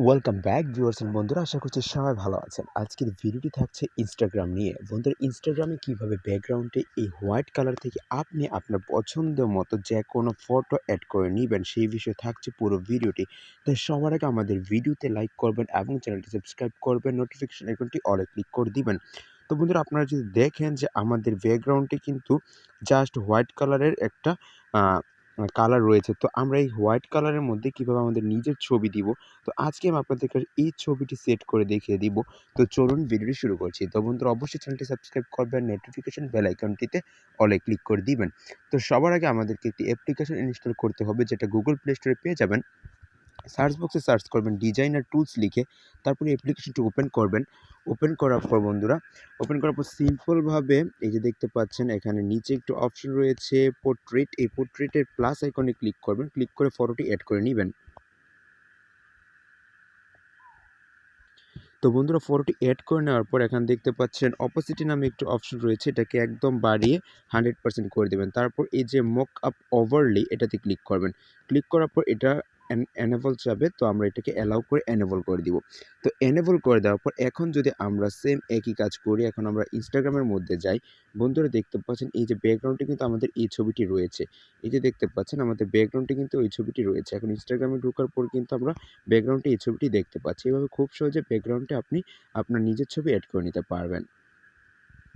Welcome back viewers and বন্ধুরা, আশা করছি সবাই ভালো আছেন। আজকের ভিডিওটি থাকছে ইনস্টাগ্রাম নিয়ে। বন্ধুরা, ইনস্টাগ্রামে কিভাবে ব্যাকগ্রাউন্ডে এই হোয়াইট কালার থেকে আপনি আপনার পছন্দ মতো যে কোনো ফটো অ্যাড করে নেবেন, সেই বিষয়ে থাকছে পুরো ভিডিওটি। তাই সবার আগে আমাদের ভিডিওতে লাইক করবেন এবং চ্যানেলটি সাবস্ক্রাইব করবেন, নোটিফিকেশন আইকনটি অলে ক্লিক করে দিবেন। তো বন্ধুরা, আপনারা যদি দেখেন যে আমাদের ব্যাকগ্রাউন্ডে কিন্তু জাস্ট হোয়াইট কালারের একটা কালার রয়েছে। তো আমরা এই হোয়াইট কালারের মধ্যে কীভাবে আমাদের নিজের ছবি দিব, তো আজকে আমি আপনাদেরকে এই ছবিটি সেট করে দেখিয়ে দিব। তো চলুন ভিডিওটি শুরু করছি। তো বন্ধুরা, অবশ্যই চ্যানেলটি সাবস্ক্রাইব করবেন, নোটিফিকেশন বেল আইকনটিতে অলে ক্লিক করে দিবেন। তো সবার আগে আমাদেরকে একটি অ্যাপ্লিকেশন ইনস্টল করতে হবে, যেটা গুগল প্লে স্টোরে পেয়ে যাবেন। সার্চ বক্সে সার্চ করবেন ডিজাইনার টুলস লিখে, তারপরে অ্যাপ্লিকেশনটি ওপেন করবেন। ওপেন করার পর বন্ধুরা, ওপেন করার পর সিম্পলভাবে এই যে দেখতে পাচ্ছেন এখানে নিচে একটু অপশন রয়েছে পোর্ট্রেট, এই পোর্ট্রেটের প্লাস আইকনে ক্লিক করবেন, ক্লিক করে ফটোটি অ্যাড করে নেবেন। তো বন্ধুরা, ফটোটি অ্যাড করে নেওয়ার পর এখানে দেখতে পাচ্ছেন অপোসিটি নামে একটু অপশন রয়েছে, এটাকে একদম বাড়িয়ে 100% করে দেবেন। তারপর এই যে মক আপ ওভারলি, এটাতে ক্লিক করবেন। ক্লিক করার পর এটা এনেবল যাবে, তো আমরা এটাকে অ্যালাউ করে এনেবল করে দিব। তো এনেবল করে দেওয়ার পর এখন যদি আমরা সেম একই কাজ করি, এখন আমরা ইনস্টাগ্রামের মধ্যে যাই। বন্ধুরা, দেখতে পাচ্ছেন এই যে ব্যাকগ্রাউন্ডে কিন্তু আমাদের এই ছবিটি রয়েছে। এই যে দেখতে পাচ্ছেন আমাদের ব্যাকগ্রাউন্ডে কিন্তু ওই ছবিটি রয়েছে। এখন ইনস্টাগ্রামে ঢোকার পর কিন্তু আমরা ব্যাকগ্রাউন্ডে এই ছবিটি দেখতে পাচ্ছি। এভাবে খুব সহজে ব্যাকগ্রাউন্ডে আপনি আপনার নিজের ছবি অ্যাড করে নিতে পারবেন।